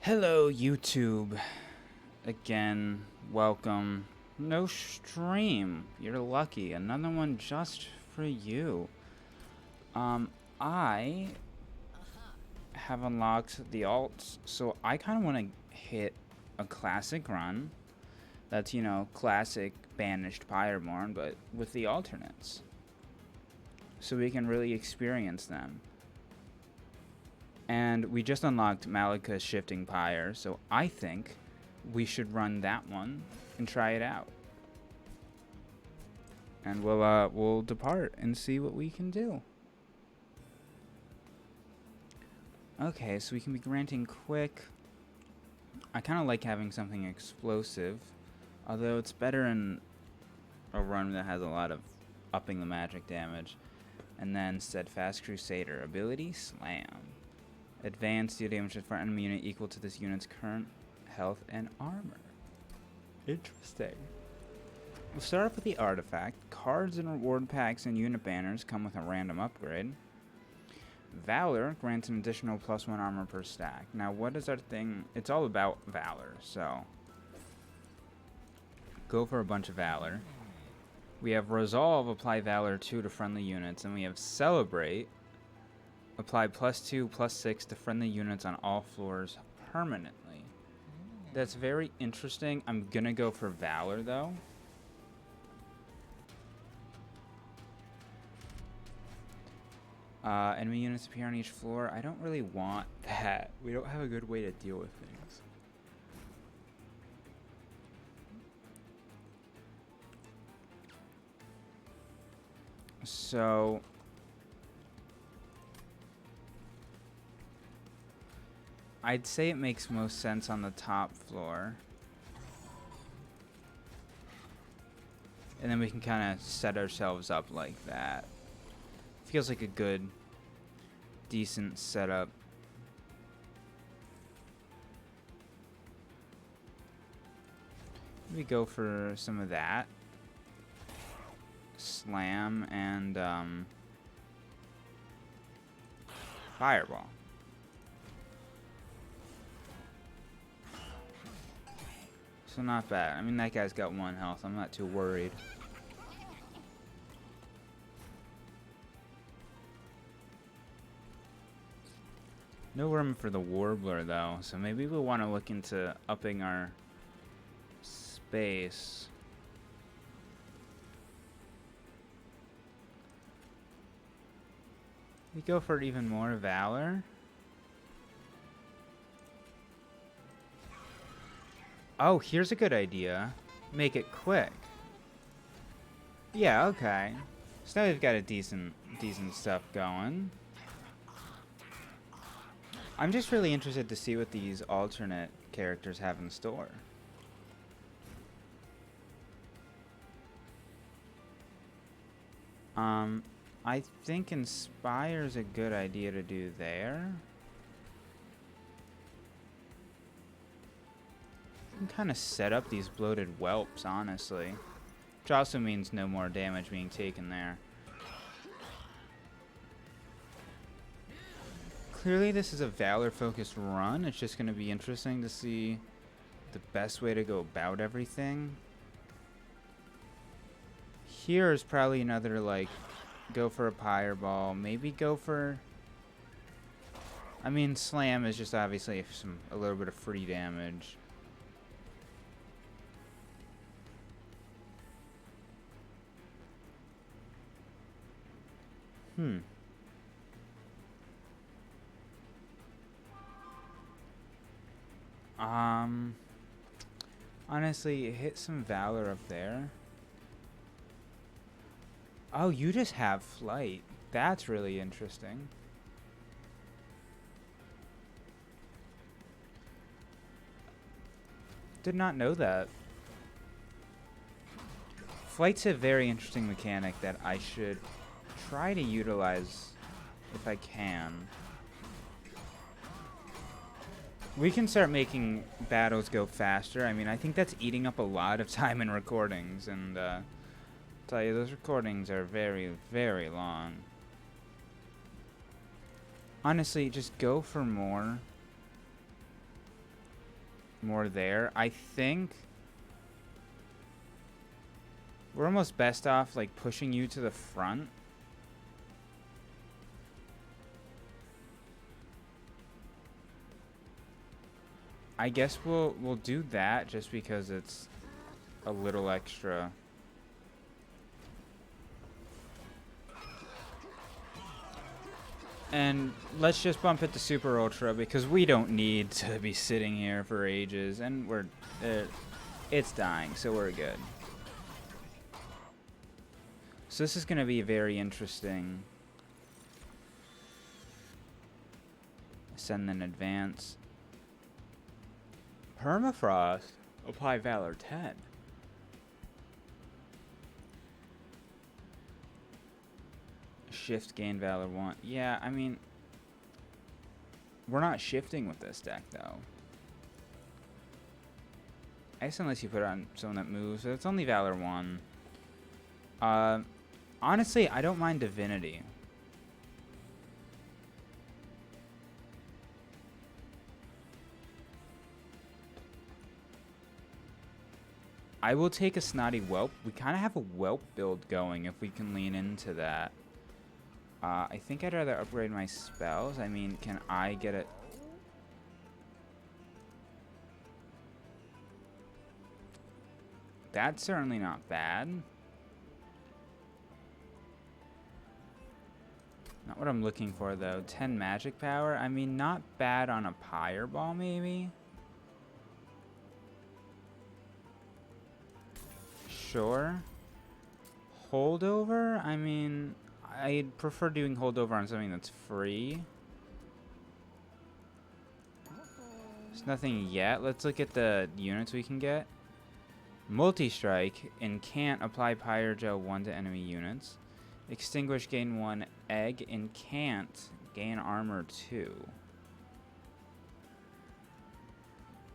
Hello, YouTube. Again, welcome. No stream. You're lucky. Another one just for you. I have unlocked the alts, so I kind of want to hit a classic run. That's, classic Banished Pyreborn, but with the alternates. So we can really experience them. And we just unlocked Malika's Shifting Pyre, so I think we should run that one and try it out. And we'll depart and see what we can do. Okay, so we can be granting quick. I kind of like having something explosive, although it's better in a run that has a lot of upping the magic damage. And then Steadfast Crusader ability Slam. Advanced deal damage for an enemy unit equal to this unit's current health and armor. Interesting. We'll start off with the artifact. Cards and reward packs and unit banners come with a random upgrade. Valor grants an additional +1 armor per stack. Now, what is our thing? It's all about Valor, so go for a bunch of Valor. We have Resolve, apply Valor 2 to friendly units, and we have Celebrate, apply +2/+6 to friendly units on all floors permanently. That's very interesting. I'm gonna go for Valor though. Enemy units appear on each floor. I don't really want that. We don't have a good way to deal with things. So I'd say it makes most sense on the top floor. And then we can kind of set ourselves up like that. Feels like a good, decent setup. We go for some of that. Slam and Fireball. So not bad. I mean, that guy's got 1 health. I'm not too worried. No room for the Warbler, though, so maybe we'll want to look into upping our space. We go for even more Valor. Oh, here's a good idea. Make it quick. Yeah, okay. So now we've got a decent stuff going. I'm just really interested to see what these alternate characters have in store. I think Inspire's a good idea to do there. You can kind of set up these bloated whelps, honestly. Which also means no more damage being taken there. Clearly this is a Valor-focused run. It's just going to be interesting to see the best way to go about everything. Here is probably another, like, go for a Pyreball. Maybe go for... I mean, Slam is just obviously a little bit of free damage. Honestly, hit some Valor up there. Oh, you just have Flight. That's really interesting. Did not know that. Flight's a very interesting mechanic that I should try to utilize if I can. We can start making battles go faster. I mean, I think that's eating up a lot of time in recordings, and I'll tell you, those recordings are very, very long. Honestly, just go for more. more there. I think we're almost best off like pushing you to the front. I guess we'll do that just because it's a little extra. And let's just bump it to Super Ultra because we don't need to be sitting here for ages, and it's dying, so we're good. So this is going to be very interesting. Send an advance. Permafrost. Apply Valor 10. Shift, gain Valor 1. Yeah, I mean, we're not shifting with this deck, though. I guess unless you put it on someone that moves. So it's only Valor 1. Honestly, I don't mind Divinity. I will take a Snotty Whelp. We kind of have a Whelp build going if we can lean into that. I think I'd rather upgrade my spells. I mean, can I get it? That's certainly not bad. Not what I'm looking for, though. 10 magic power. I mean, not bad on a Pyre Ball, maybe? Sure. Holdover? I mean, I'd prefer doing holdover on something that's free. There's nothing yet. Let's look at the units we can get. Multi-strike. Incant. Apply Pyre Gel 1 to enemy units. Extinguish. Gain 1 egg. Incant. Gain armor 2.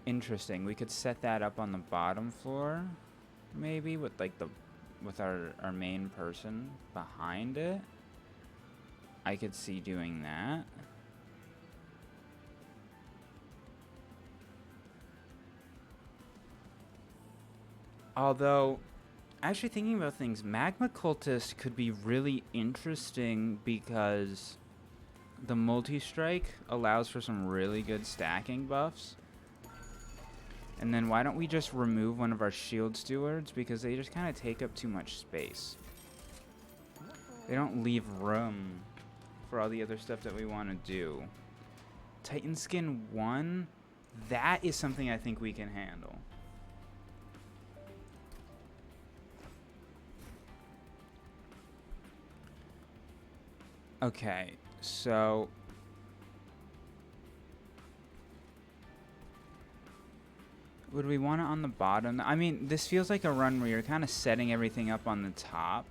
Interesting. We could set that up on the bottom floor. Maybe with like our main person behind it. I could see doing that. Although, actually thinking about things, Magma Cultist could be really interesting because the multi-strike allows for some really good stacking buffs. And then why don't we just remove one of our shield stewards because they just kind of take up too much space. They don't leave room for all the other stuff that we want to do. Titan Skin 1, that is something I think we can handle. Okay, so would we want it on the bottom? I mean, this feels like a run where you're kind of setting everything up on the top.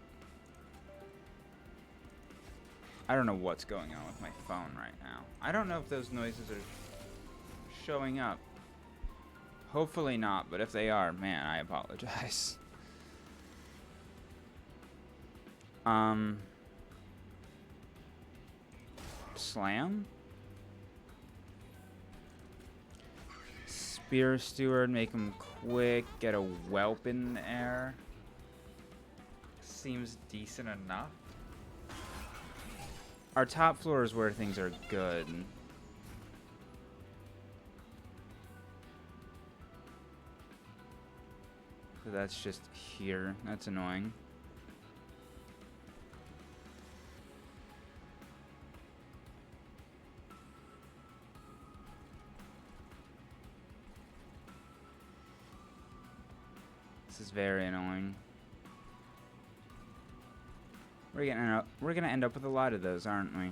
I don't know what's going on with my phone right now. I don't know if those noises are showing up. Hopefully not, but if they are, man, I apologize. Slam? Spear Steward, make him quick, get a Whelp in the air. Seems decent enough. Our top floor is where things are good. So that's just here. That's annoying. This is very annoying. We're gonna end up with a lot of those, aren't we?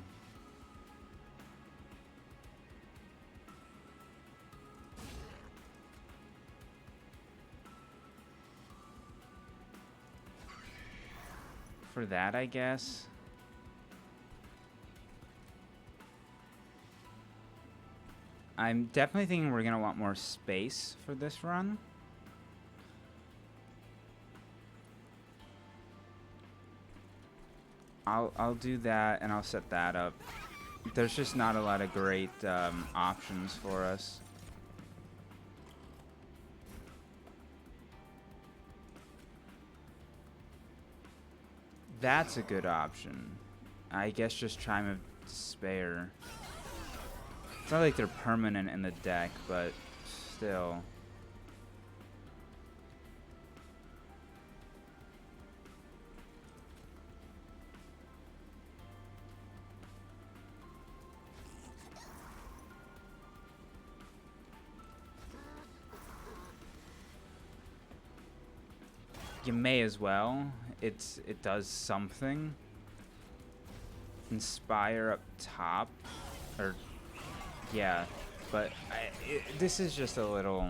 For that, I guess. I'm definitely thinking we're gonna want more space for this run. I'll do that and I'll set that up. There's just not a lot of great options for us. That's a good option. I guess just Chime of Despair. It's not like they're permanent in the deck, but still. You may as well. It does something. Inspire up top, or yeah, but this is just a little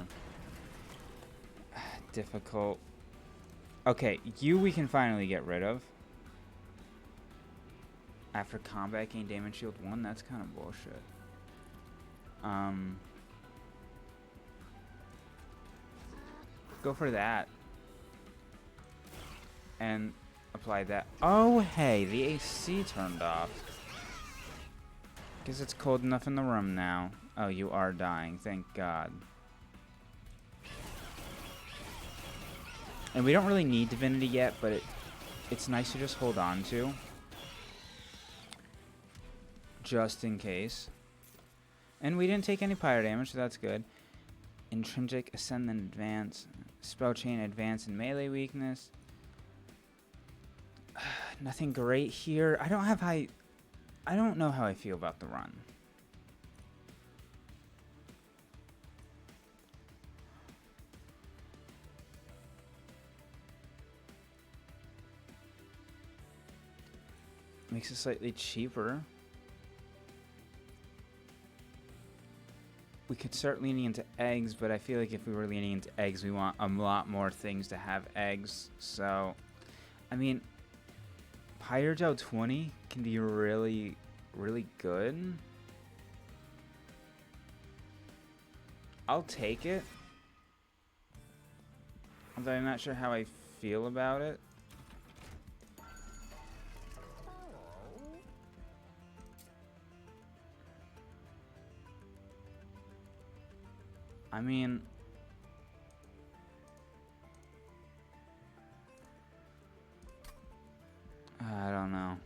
difficult. Okay, you we can finally get rid of. After combat, gain damage shield 1. That's kind of bullshit. Go for that. And apply that. Oh, hey, the AC turned off. Guess it's cold enough in the room now. Oh, you are dying. Thank God. And we don't really need Divinity yet, but it's nice to just hold on to. Just in case. And we didn't take any pyre damage, so that's good. Intrinsic, Ascend, and Advance. Spell Chain, Advance, and Melee Weakness. Nothing great here. I don't know how I feel about the run. Makes it slightly cheaper. We could start leaning into eggs, but I feel like if we were leaning into eggs, we want a lot more things to have eggs. So, I mean, Pyrojo 20 can be really, really good. I'll take it. Although I'm not sure how I feel about it. I mean, I don't know.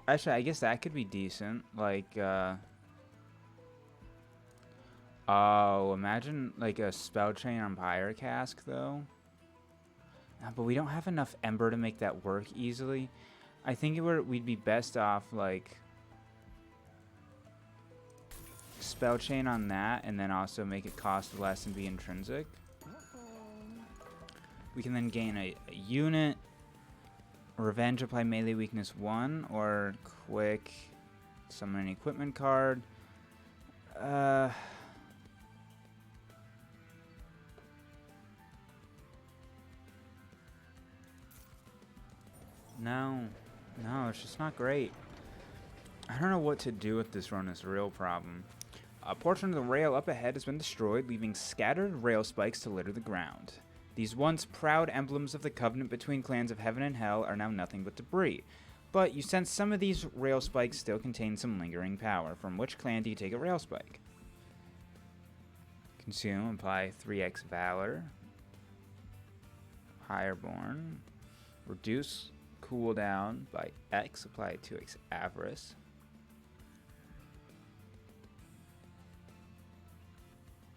Actually, I guess that could be decent. Like, oh, imagine like a spell chain on Pyre Cask, though. But we don't have enough Ember to make that work easily. I think we'd be best off like spell chain on that, and then also make it cost less and be intrinsic. We can then gain a unit. Revenge, apply melee weakness 1, or quick summon an equipment card. No, it's just not great. I don't know what to do with this run is a real problem. A portion of the rail up ahead has been destroyed, leaving scattered rail spikes to litter the ground. These once proud emblems of the covenant between clans of heaven and hell are now nothing but debris. But you sense some of these rail spikes still contain some lingering power. From which clan do you take a rail spike? Consume, apply 3x Valor. Hireborn. Reduce cooldown by X, apply 2x Avarice.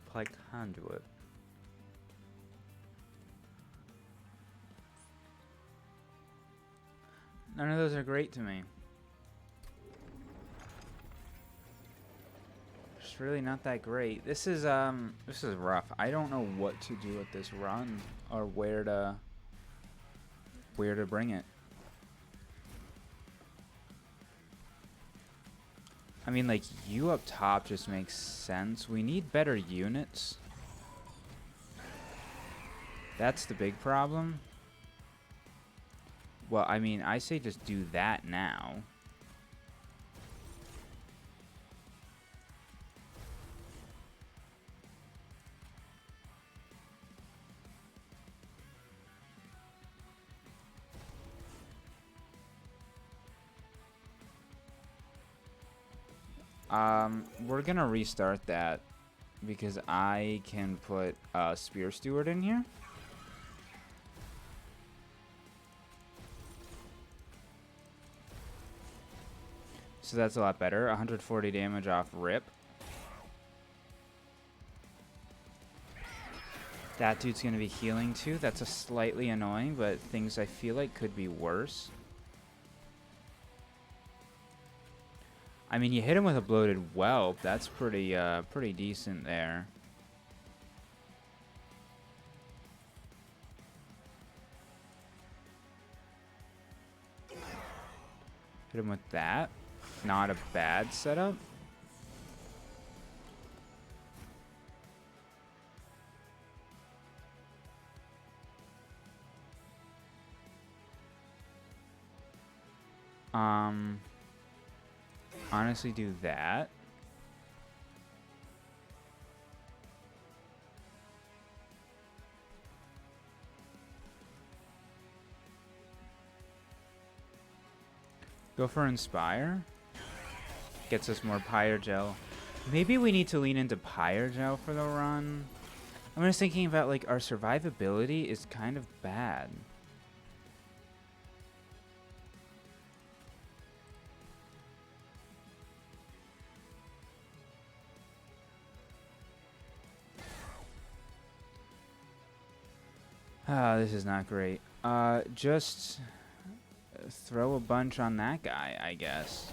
Apply Conduit. None of those are great to me. It's really not that great. This is rough. I don't know what to do with this run or where to bring it. I mean, like, you up top just makes sense. We need better units. That's the big problem. Well, I mean, I say just do that now. We're gonna restart that because I can put Spear Steward in here. So that's a lot better. 140 damage off rip. That dude's going to be healing too. That's a slightly annoying, but things I feel like could be worse. I mean, you hit him with a bloated whelp. That's pretty decent there. Hit him with that. Not a bad setup. Honestly, do that. Go for Inspire. Gets us more Pyre Gel. Maybe we need to lean into Pyre Gel for the run. I'm just thinking about, like, our survivability is kind of bad. This is not great. Just throw a bunch on that guy, I guess.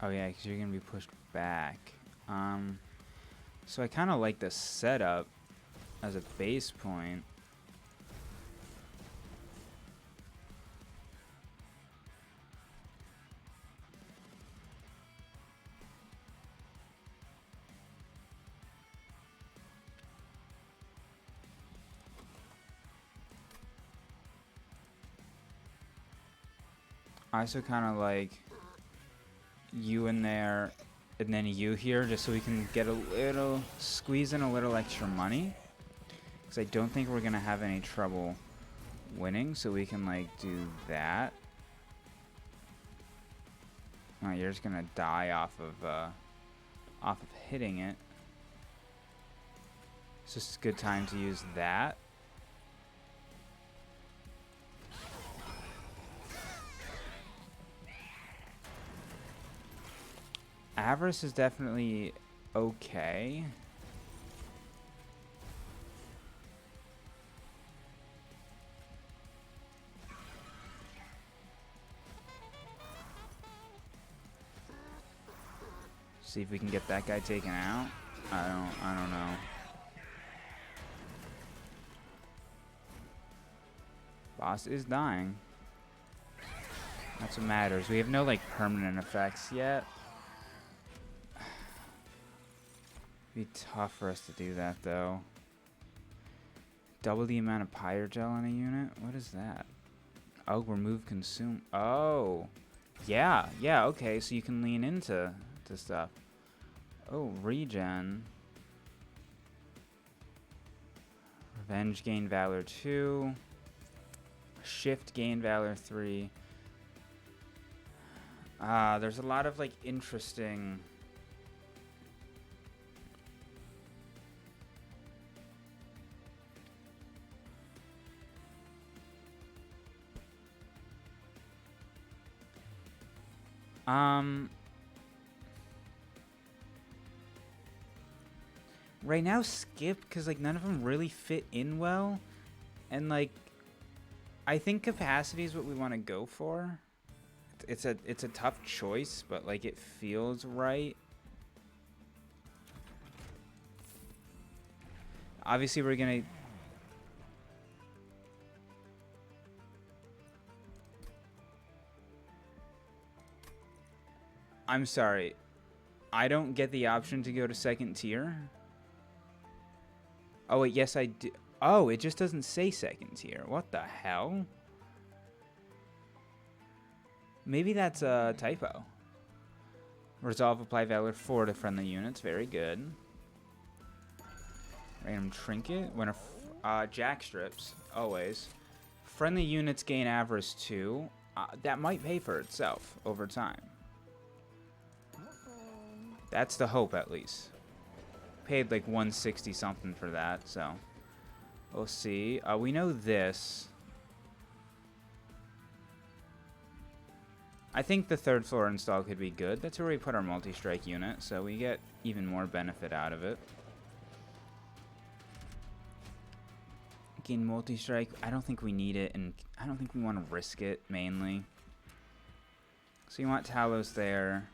Oh yeah, because you're gonna be pushed back. So I kind of like the setup as a base point. I also kind of like you in there and then you here just so we can get a little, squeeze in a little extra money. Because I don't think we're going to have any trouble winning, so we can like do that. Oh, you're just going to die off of hitting it. It's just a good time to use that. Avarice is definitely okay. See if we can get that guy taken out. I don't know. Boss is dying. That's what matters. We have no like permanent effects yet. Be tough for us to do that though. Double the amount of Pyre Gel on a unit? What is that? Oh, remove consume. Oh. Yeah, okay, so you can lean into stuff. Oh, regen. Revenge gain Valor 2. Shift gain Valor 3. There's a lot of like interesting right now skip because like none of them really fit in well, and like I think capacity is what we want to go for. It's a tough choice, but like it feels right. Obviously we're gonna I'm sorry. I don't get the option to go to second tier. Oh, wait, yes, I do. Oh, it just doesn't say second tier. What the hell? Maybe that's a typo. Resolve apply Valor 4 to friendly units. Very good. Random trinket. When a jack strips. Always. friendly units gain avarice too. That might pay for itself over time. That's the hope, at least. Paid like 160 something for that, so we'll see. We know this. I think the third floor install could be good. That's where we put our multi-strike unit, so we get even more benefit out of it. Again, multi-strike, I don't think we need it, and I don't think we want to risk it, mainly. So you want Talos there.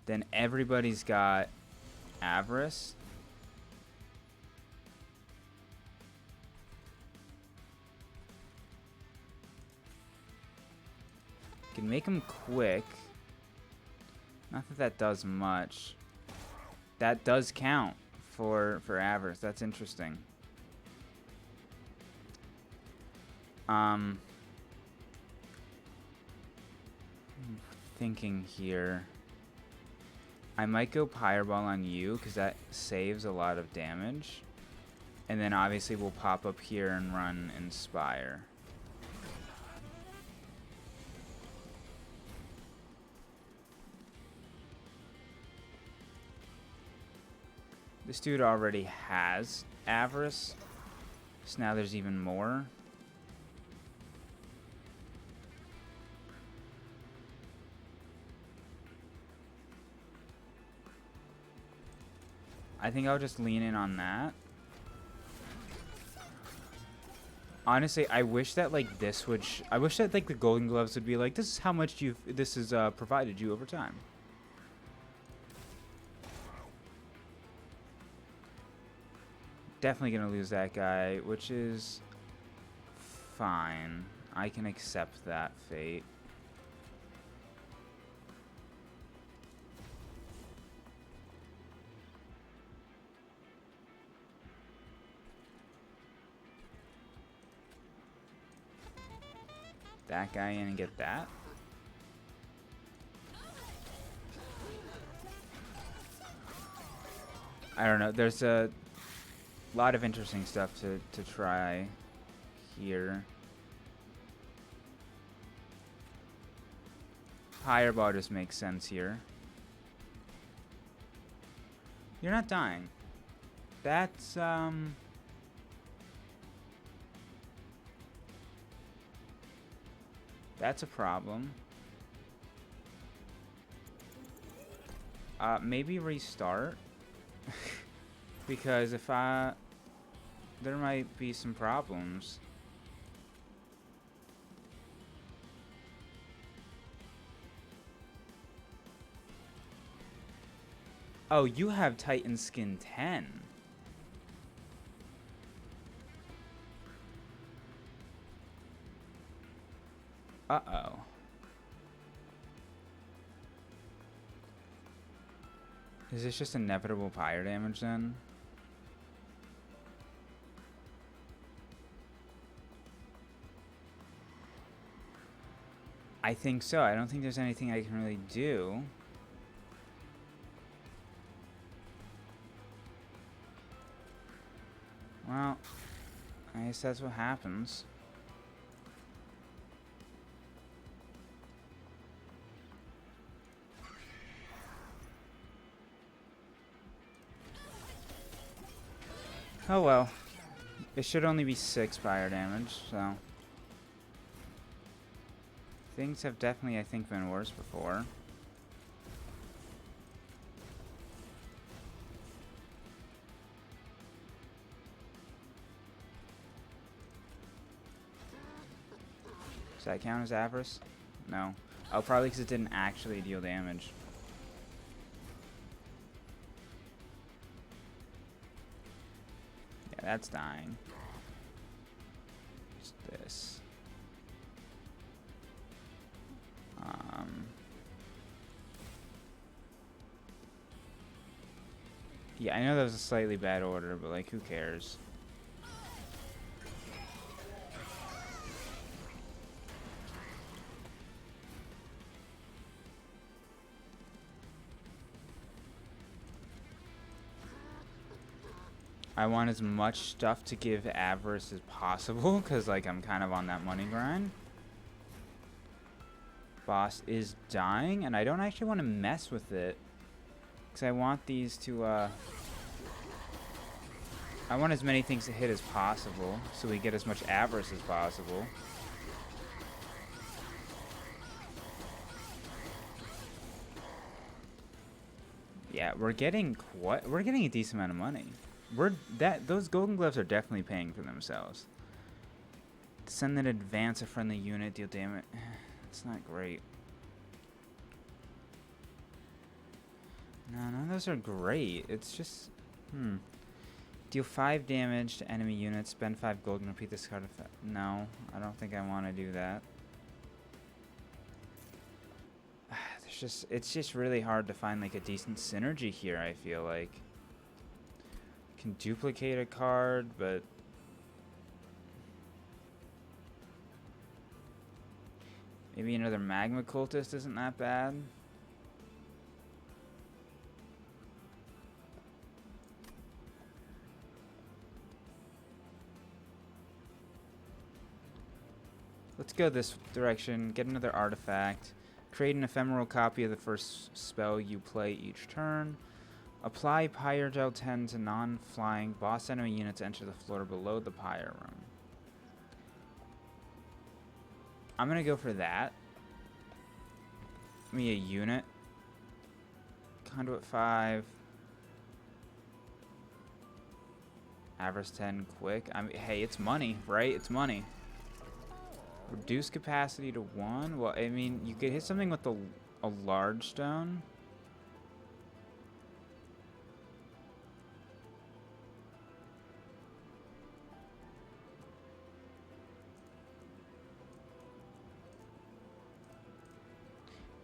Then everybody's got Avarice. Can make them quick. Not that that does much. That does count for Avarice. That's interesting. I'm thinking here. I might go Fireball on you because that saves a lot of damage. And then obviously we'll pop up here and run Inspire. This dude already has Avarice, so now there's even more. I think I'll just lean in on that. Honestly, I wish that like this would. I wish that like the Golden Gloves would be like, this is how much this is provided you over time. Definitely gonna lose that guy, which is fine. I can accept that fate. That guy in and get that. I don't know. There's a lot of interesting stuff to try here. Fireball just makes sense here. You're not dying. That's a problem. Maybe restart. Because if there might be some problems. Oh, you have Titan Skin 10. Uh-oh. Is this just inevitable fire damage then? I think so. I don't think there's anything I can really do. Well, I guess that's what happens. Oh well. It should only be 6 fire damage, so. Things have definitely, I think, been worse before. Does that count as Avarice? No. Oh, probably because it didn't actually deal damage. Yeah, that's dying. What's this? Yeah, I know that was a slightly bad order, but like, who cares? I want as much stuff to give Avarice as possible, because, like, I'm kind of on that money grind. Boss is dying, and I don't actually want to mess with it, because I want these to, I want as many things to hit as possible, so we get as much Avarice as possible. Yeah, we're getting a decent amount of money. Those golden gloves are definitely paying for themselves. Send an advance a friendly unit, deal damage. It's not great. No, none of those are great. It's just deal 5 damage to enemy units, spend 5 gold and repeat this card effect. No, I don't think I want to do that. It's just really hard to find like a decent synergy here, I feel like. Can duplicate a card, but maybe another magma cultist isn't that bad. Let's go this direction, get another artifact. Create an ephemeral copy of the first spell you play each turn. Apply Pyre Gel 10 to non-flying boss enemy units enter the floor below the Pyre room. I'm going to go for that. Give me a unit. Conduit 5. Avarice 10 quick. I mean, hey, it's money, right? It's money. Reduce capacity to 1. Well, I mean, you could hit something with a large stone.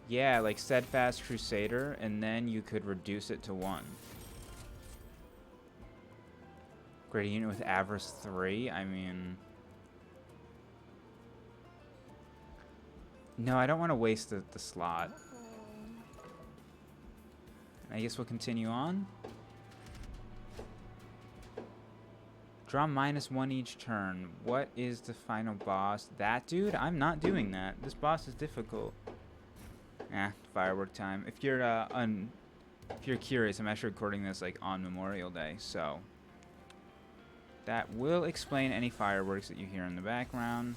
Yeah, like Steadfast Crusader, and then you could reduce it to 1. Great unit with Avarice 3. I mean, no, I don't want to waste the slot. I guess we'll continue on. Draw -1 each turn. What is the final boss? That dude? I'm not doing that. This boss is difficult. Firework time. If you're curious, I'm actually recording this like on Memorial Day, so that will explain any fireworks that you hear in the background.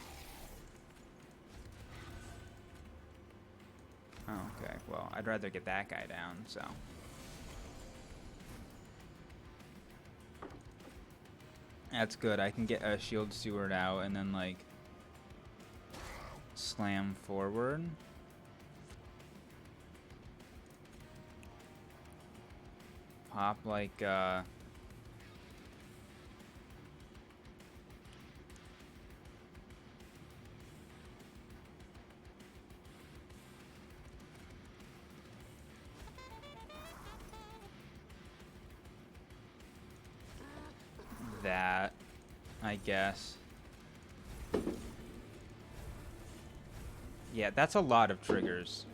Oh, okay. Well, I'd rather get that guy down, so. That's good. I can get a shield steward out and then like slam forward. Pop like that, I guess. Yeah, that's a lot of triggers.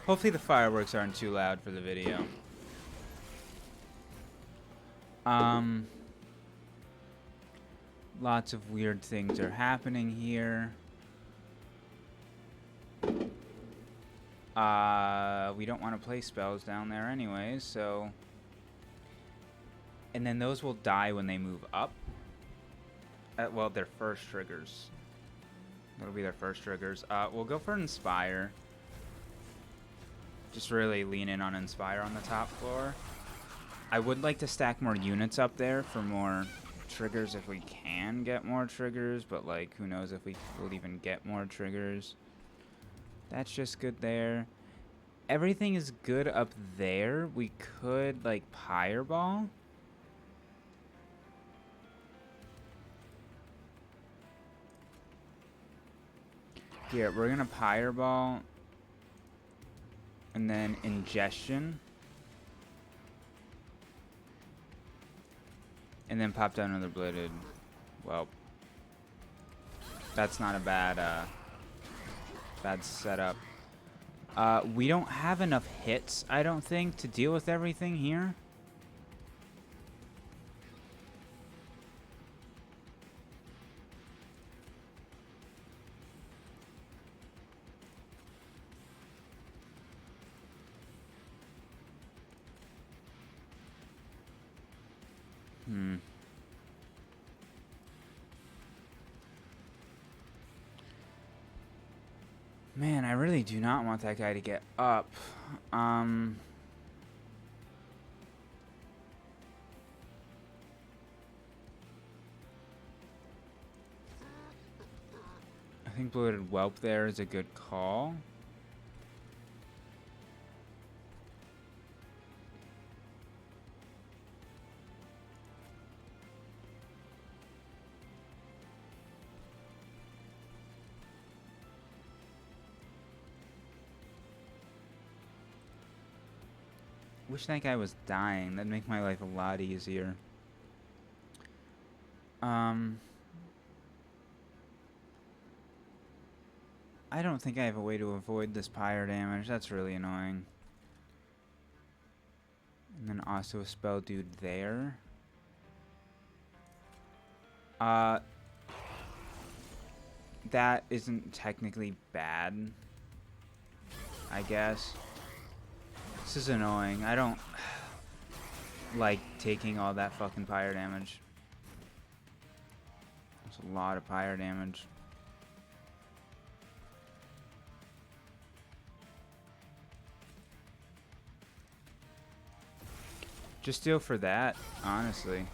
Hopefully the fireworks aren't too loud for the video. Lots of weird things are happening here. We don't want to play spells down there anyways, so. And then those will die when they move up. Well, their first triggers. That'll be their first triggers. We'll go for Inspire. Just really lean in on Inspire on the top floor. I would like to stack more units up there for more triggers if we can get more triggers, but like who knows if we will even get more triggers. That's just good there. Everything is good up there. We could like Pyreball. Here, we're gonna Pyreball and then Ingestion. And then pop down another Bladed. Well, that's not a bad setup. We don't have enough hits, I don't think, to deal with everything here. Hmm. Man, I really do not want that guy to get up. I think Bloated Whelp there is a good call. Wish that guy was dying. That'd make my life a lot easier. I don't think I have a way to avoid this pyre damage. That's really annoying. And then also a spell dude there. That isn't technically bad, I guess. This is annoying. I don't like taking all that fucking pyre damage. That's a lot of pyre damage. Just deal for that, honestly.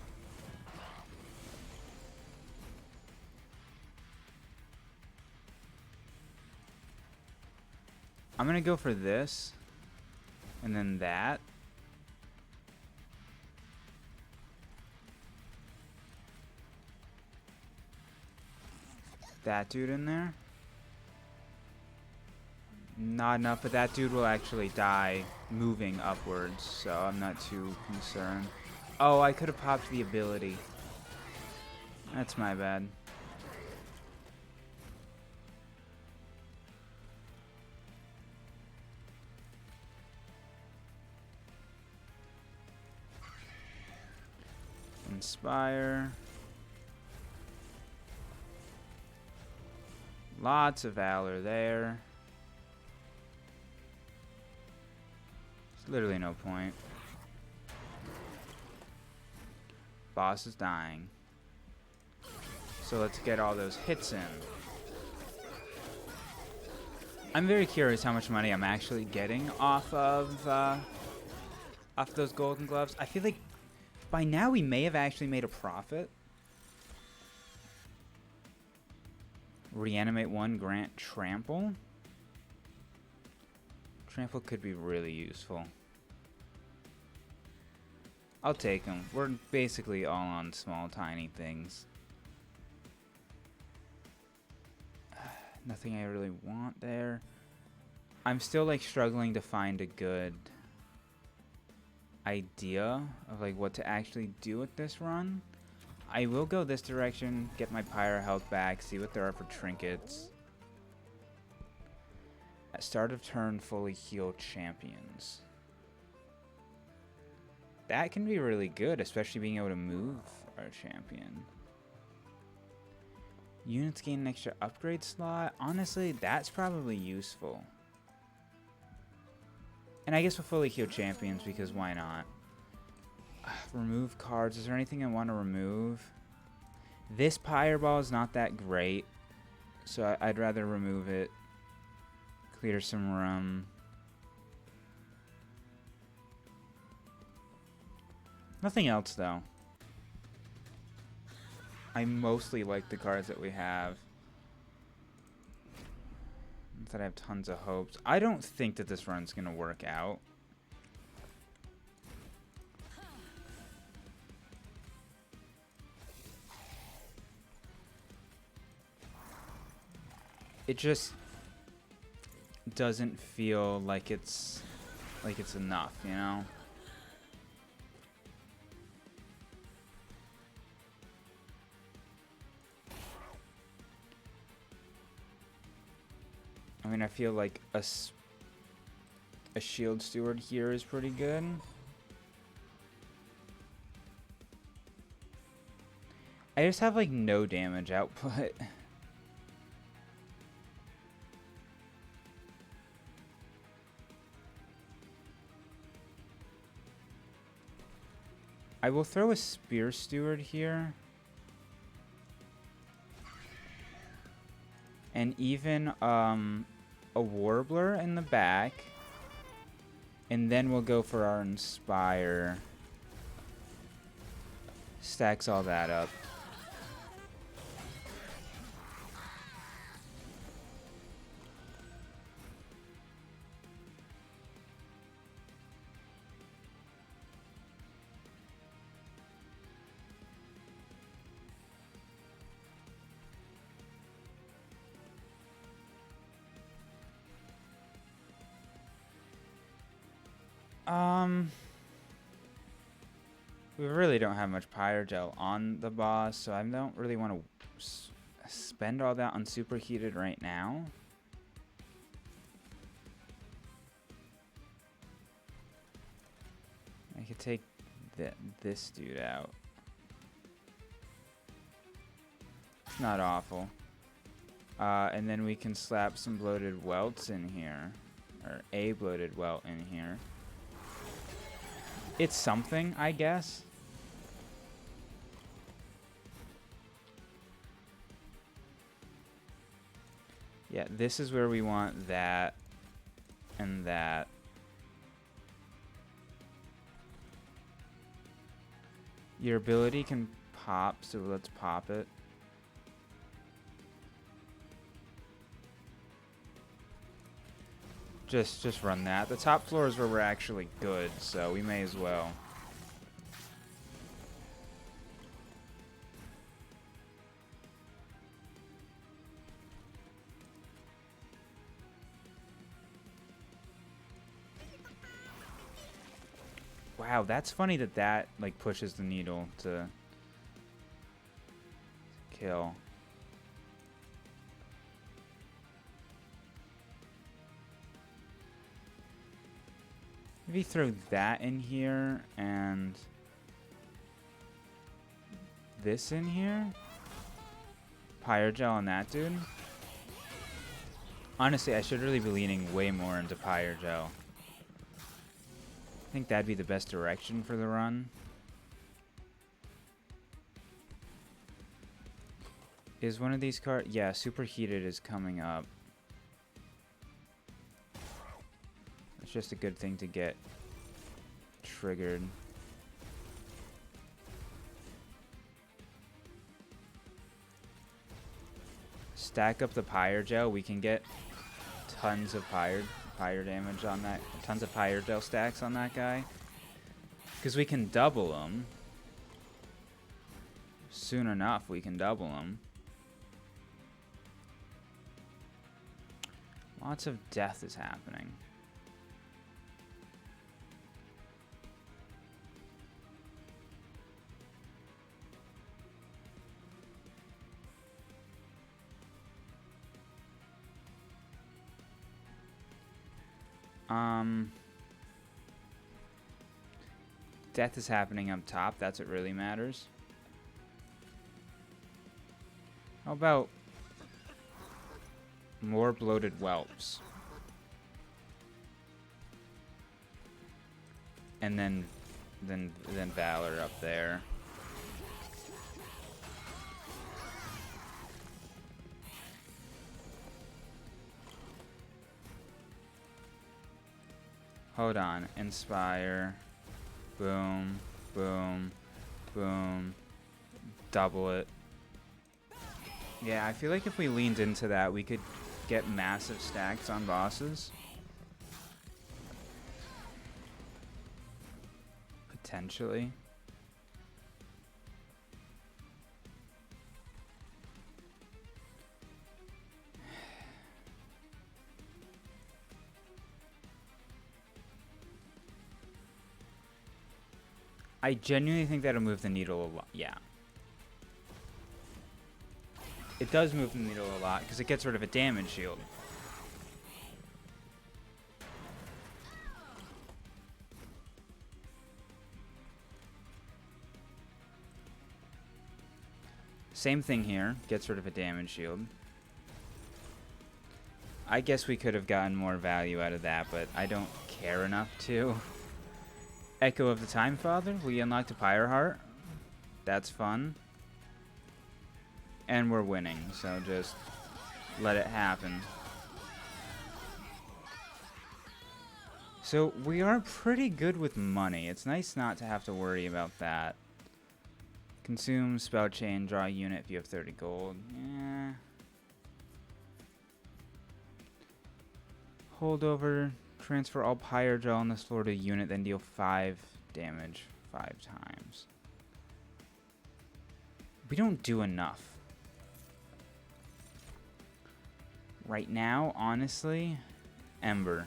I'm gonna go for this. And then that. That dude in there. Not enough, but that dude will actually die moving upwards, so I'm not too concerned. Oh, I could have popped the ability. That's my bad. Inspire. Lots of valor there. There's literally no point. Boss is dying. So let's get all those hits in. I'm very curious how much money I'm actually getting off of those golden gloves. I feel like by now we may have actually made a profit. Reanimate 1, grant trample. Trample could be really useful. I'll take them. We're basically all on small, tiny things. Nothing I really want there. I'm still like struggling to find a good idea of like what to actually do with this run. I will go this direction, get my pyre health back, see what there are for trinkets. At start of turn, fully heal champions. That can be really good, especially being able to move our champion. Units gain an extra upgrade slot. Honestly, that's probably useful. And I guess we'll fully heal champions because why not? Remove cards. Is there anything I want to remove? This pyre ball is not that great, so I'd rather remove it. Clear some room. Nothing else though. I mostly like the cards that we have. Not that I have tons of hopes. I don't think that this run's gonna work out. It just doesn't feel like it's enough, you know? I mean, I feel like a shield steward here is pretty good. I just have like no damage output. I will throw a Spear Steward here. And even a Warbler in the back. And then we'll go for our Inspire. Stacks all that up. We really don't have much Pyre Gel on the boss, so I don't really want to spend all that on Superheated right now. I could take this dude out. It's not awful. And then we can slap some Bloated Welts in here. Or a Bloated Welt in here. It's something, I guess. Yeah, this is where we want that and that. Your ability can pop, so let's pop it. Just run that. The top floor is where we're actually good, so we may as well. Wow, that's funny that like pushes the needle to kill. Maybe throw that in here and this in here. Pyre Gel on that dude. Honestly, I should really be leaning way more into Pyre Gel. I think that'd be the best direction for the run. Is one of these cards... Yeah, Superheated is coming up. It's just a good thing to get triggered. Stack up the Pyre Gel. We can get tons of Pyre damage on that. Tons of Pyre Gel stacks on that guy. Because we can double them. Soon enough, we can double them. Lots of death is happening. Death is happening up top. That's what really matters. How about more Bloated Whelps? And then Valor up there. Hold on. Inspire. Boom. Boom. Boom. Double it. Yeah, I feel like if we leaned into that, we could get massive stacks on bosses. Potentially. I genuinely think that'll move the needle a lot. Yeah. It does move the needle a lot because it gets rid of a damage shield. Same thing here. Gets rid of a damage shield. I guess we could have gotten more value out of that, but I don't care enough to. Echo of the Time Father. We unlocked a Pyre Heart. That's fun. And we're winning, so just let it happen. So we are pretty good with money. It's nice not to have to worry about that. Consume, spell chain, draw a unit if you have 30 gold. Yeah. Hold over, transfer all Pyre Gel on this floor to a unit, then deal 5 damage 5 times. We don't do enough. Right now, honestly, Ember.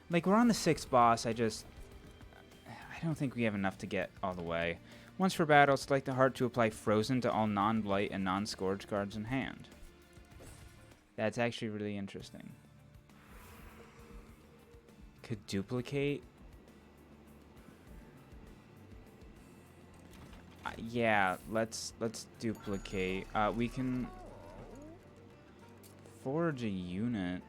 Like, we're on the 6th boss, I don't think we have enough to get all the way. Once for battle, select the heart to apply Frozen to all non-blight and non-scourge cards in hand. That's actually really interesting. Could duplicate. Yeah, let's duplicate. We can forge a unit.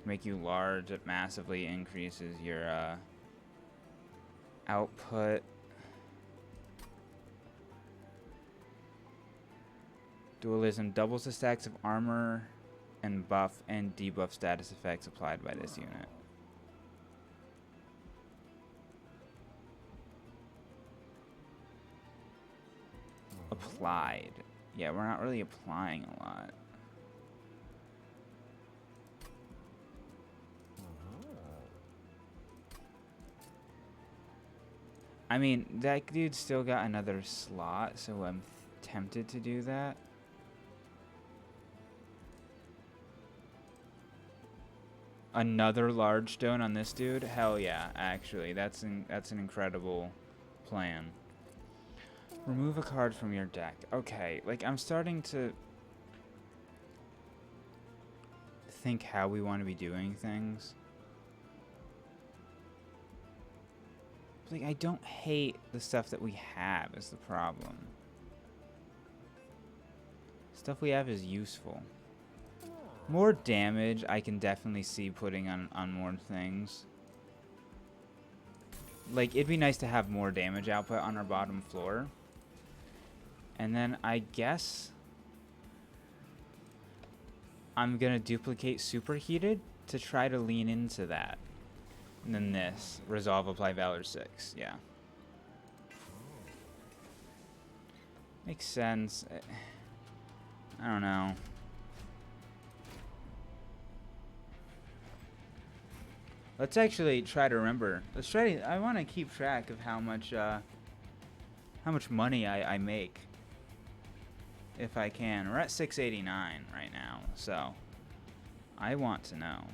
Make you large. It massively increases your output. Dualism doubles the stacks of armor and buff and debuff status effects applied by this unit. Applied. Yeah, we're not really applying a lot. I mean, that dude still got another slot, so I'm tempted to do that. Another large stone on this dude? Hell yeah, actually. That's an incredible plan. Remove a card from your deck. Okay, like, I'm starting to think how we want to be doing things. Like, I don't hate the stuff that we have is the problem. Stuff we have is useful. More damage I can definitely see putting on more things. Like, it'd be nice to have more damage output on our bottom floor. And then I guess I'm gonna duplicate Superheated to try to lean into that. And then this. Resolve, apply Valor 6. Yeah. Makes sense. I don't know. Let's actually try to remember. Let's try to, I want to keep track of how much money I make. If I can. We're at 689 right now, so I want to know.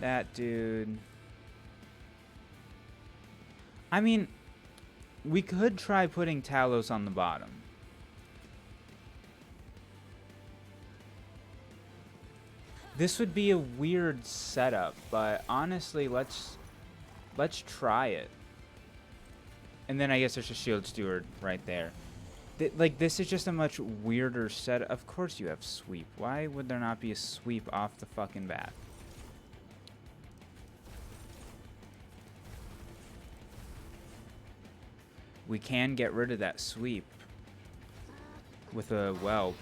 That dude. I mean, we could try putting Talos on the bottom. This would be a weird setup, but honestly, let's try it. And then I guess there's a Shield Steward right there. Like, this is just a much weirder setup. Of course you have sweep. Why would there not be a sweep off the fucking bat? We can get rid of that sweep with a whelp.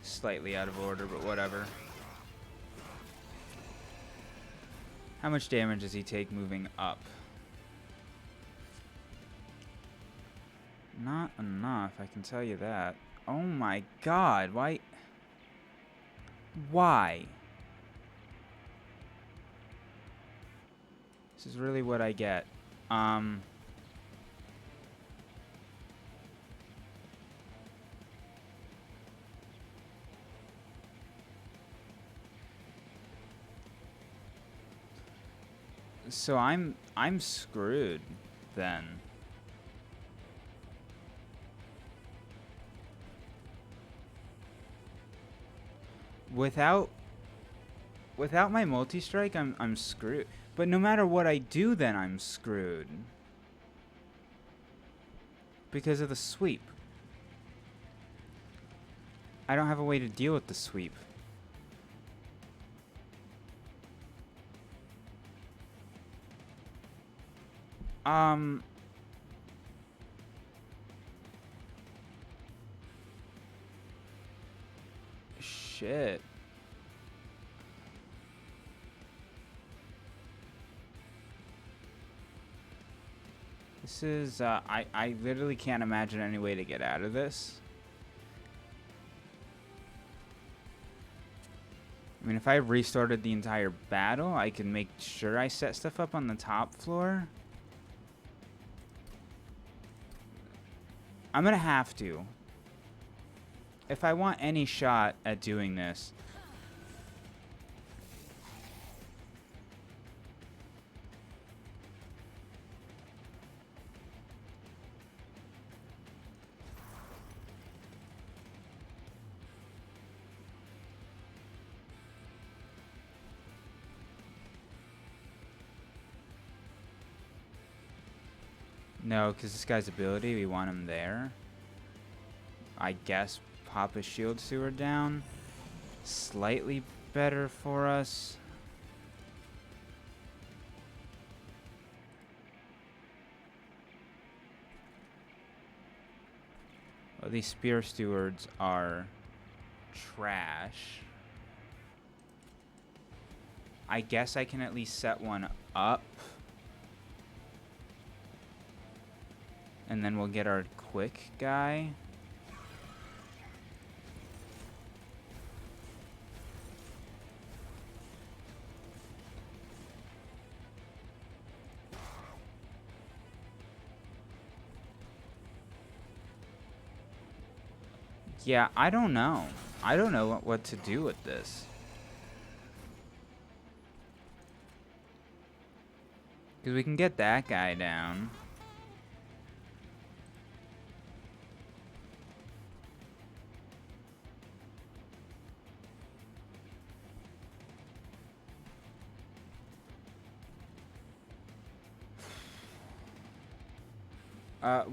Slightly out of order, but whatever. How much damage does he take moving up? Not enough, I can tell you that. Oh my god, why? Why? This is really what I get. So I'm screwed then. Without my multi-strike, I'm screwed. But no matter what I do, then I'm screwed. Because of the sweep. I don't have a way to deal with the sweep. Shit. This is, I literally can't imagine any way to get out of this. I mean, if I restarted the entire battle, I can make sure I set stuff up on the top floor. I'm gonna have to. If I want any shot at doing this. No, because this guy's ability, we want him there. I guess pop a shield sewer down. Slightly better for us. Well, these spear stewards are trash. I guess I can at least set one up. And then we'll get our quick guy. Yeah, I don't know. I don't know what to do with this. Because we can get that guy down.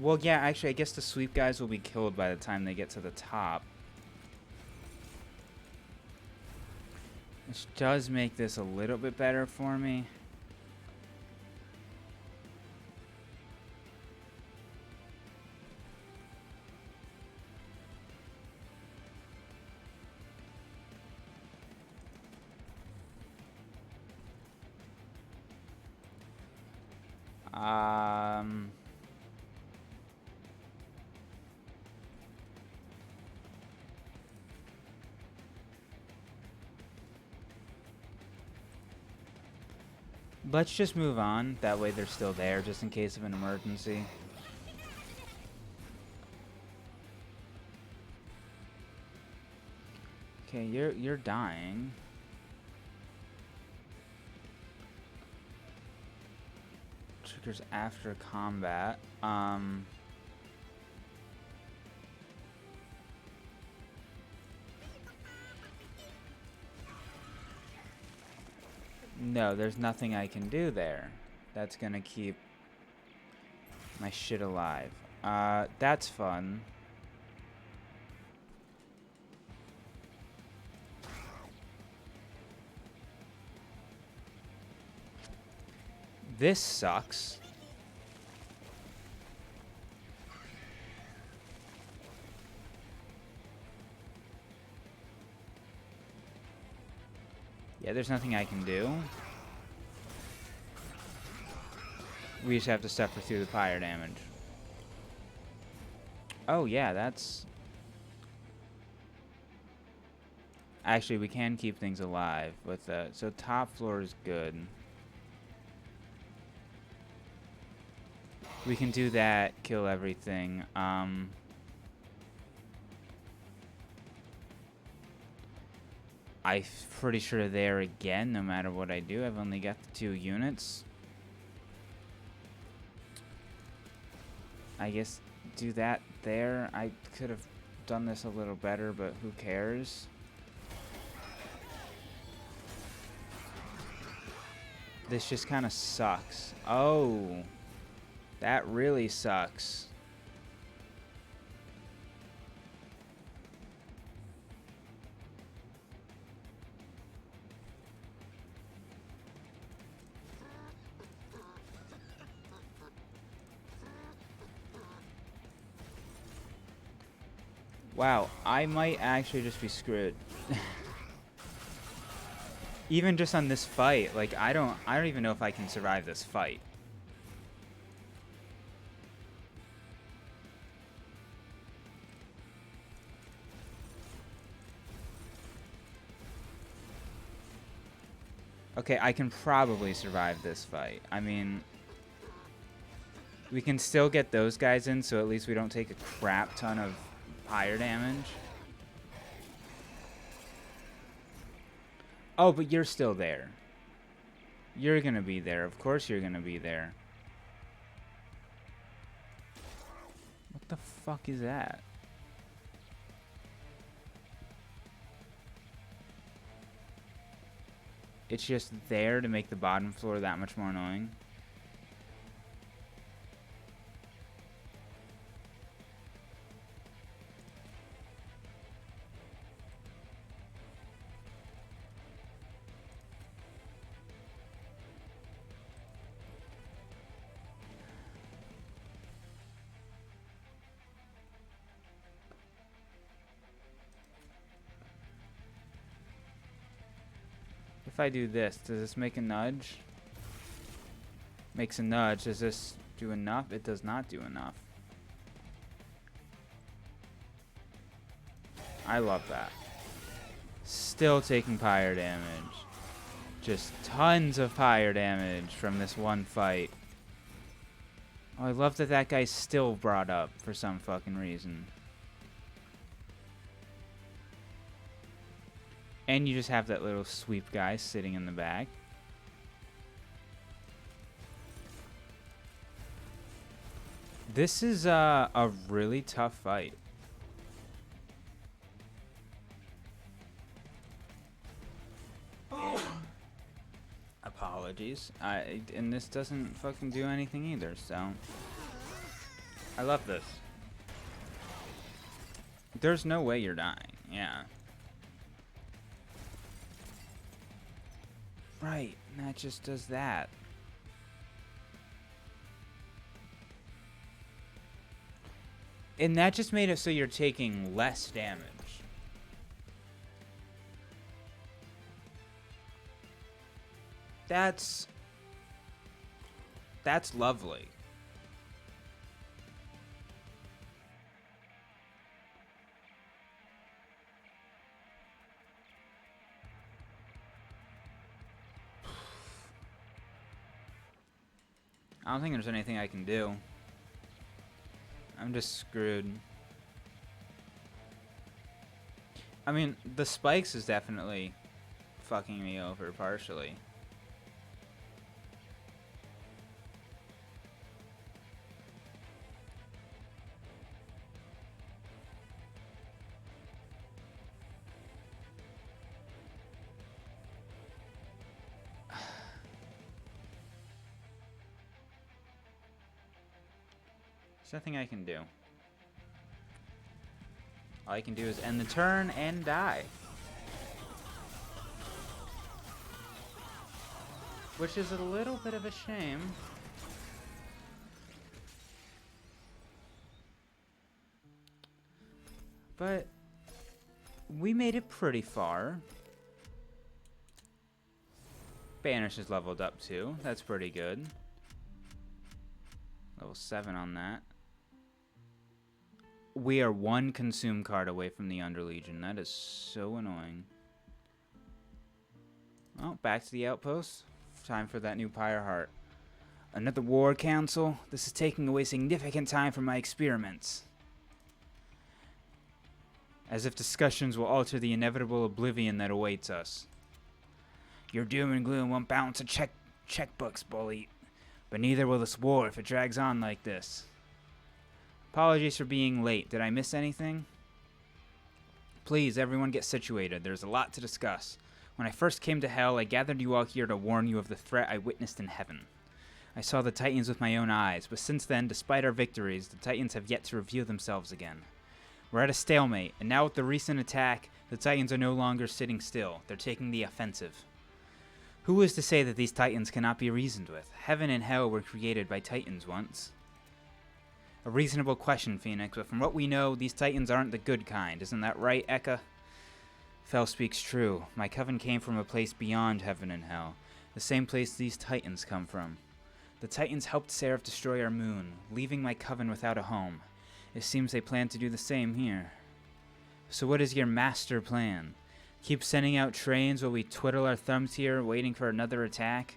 Well, yeah, actually, I guess the sweep guys will be killed by the time they get to the top. Which does make this a little bit better for me. Let's just move on. That way they're still there, just in case of an emergency. Okay, you're dying. Triggers after combat. No, there's nothing I can do there. That's gonna keep my shit alive. That's fun. This sucks. Yeah, there's nothing I can do. We just have to suffer through the fire damage. Oh, yeah, that's... Actually, we can keep things alive with that. So top floor is good. We can do that, kill everything. I'm pretty sure there again, no matter what I do. I've only got the 2 units. I guess do that there. I could have done this a little better, but who cares? This just kind of sucks. Oh, that really sucks. Wow, I might actually just be screwed. Even just on this fight, like I don't even know if I can survive this fight. Okay, I can probably survive this fight. I mean, we can still get those guys in, so at least we don't take a crap ton of fire damage. Oh, but you're still there. You're gonna be there. Of course you're gonna be there. What the fuck is that? It's just there to make the bottom floor that much more annoying. If I do this, does this make a nudge? Makes a nudge. Does this do enough? It does not do enough. I love that. Still taking fire damage. Just tons of fire damage from this one fight. Oh, I love that that guy's still brought up for some fucking reason. And you just have that little sweep guy sitting in the back. This is a really tough fight. Apologies. And this doesn't fucking do anything either, so. I love this. There's no way you're dying, yeah. Right, and that just does that. And that just made it so you're taking less damage. That's lovely. I don't think there's anything I can do. I'm just screwed. I mean, the spikes is definitely fucking me over partially. There's nothing I can do. All I can do is end the turn and die. Which is a little bit of a shame. But we made it pretty far. Banish is leveled up too. That's pretty good. Level 7 on that. We are one consume card away from the Underlegion. That is so annoying. Well, back to the outpost. Time for that new Pyre Heart. Another war council? This is taking away significant time from my experiments. As if discussions will alter the inevitable oblivion that awaits us. Your doom and gloom won't balance a checkbooks, bully. But neither will this war if it drags on like this. Apologies for being late. Did I miss anything? Please, everyone get situated. There's a lot to discuss. When I first came to Hell, I gathered you all here to warn you of the threat I witnessed in Heaven. I saw the Titans with my own eyes, but since then, despite our victories, the Titans have yet to reveal themselves again. We're at a stalemate, and now with the recent attack, the Titans are no longer sitting still. They're taking the offensive. Who is to say that these Titans cannot be reasoned with? Heaven and Hell were created by Titans once. A reasonable question, Phoenix, but from what we know, these Titans aren't the good kind. Isn't that right, Eka? Fel speaks true. My coven came from a place beyond Heaven and Hell, the same place these Titans come from. The Titans helped Seraph destroy our moon, leaving my coven without a home. It seems they plan to do the same here. So what is your master plan? Keep sending out trains while we twiddle our thumbs here, waiting for another attack?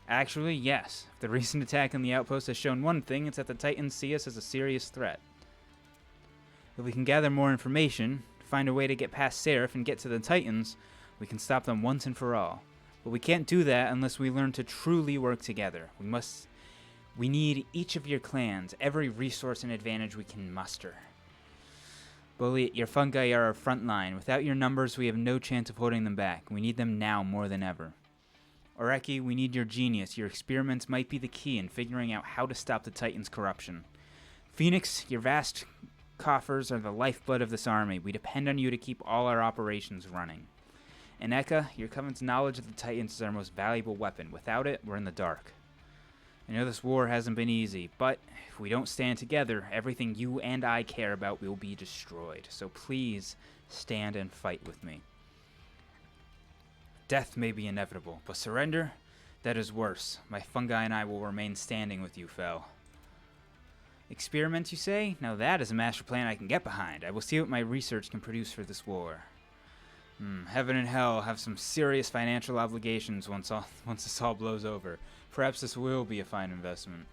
Actually, yes. If the recent attack on the outpost has shown one thing, it's that the Titans see us as a serious threat. If we can gather more information, find a way to get past Seraph and get to the Titans, we can stop them once and for all. But we can't do that unless we learn to truly work together. We need each of your clans, every resource and advantage we can muster. Bully, your fungi are our front line. Without your numbers, we have no chance of holding them back. We need them now more than ever. Oreki, we need your genius. Your experiments might be the key in figuring out how to stop the Titans' corruption. Phoenix, your vast coffers are the lifeblood of this army. We depend on you to keep all our operations running. And Eka, your coven's knowledge of the Titans is our most valuable weapon. Without it, we're in the dark. I know this war hasn't been easy, but if we don't stand together, everything you and I care about will be destroyed. So please, stand and fight with me. Death may be inevitable, but surrender? That is worse. My fungi and I will remain standing with you, Fel. Experiment, you say? Now that is a master plan I can get behind. I will see what my research can produce for this war. Heaven and Hell have some serious financial obligations once this all blows over. Perhaps this will be a fine investment.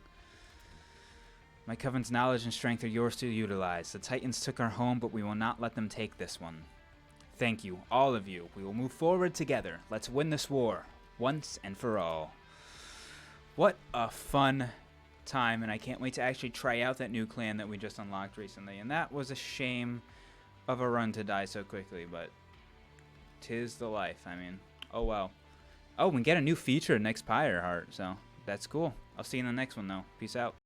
My coven's knowledge and strength are yours to utilize. The Titans took our home, but we will not let them take this one. Thank you, all of you. We will move forward together. Let's win this war, once and for all. What a fun time, and I can't wait to actually try out that new clan that we just unlocked recently. And that was a shame of a run to die so quickly, but 'tis the life. I mean, oh well. Oh, we get a new feature next Pyre Heart, so that's cool. I'll see you in the next one, though. Peace out.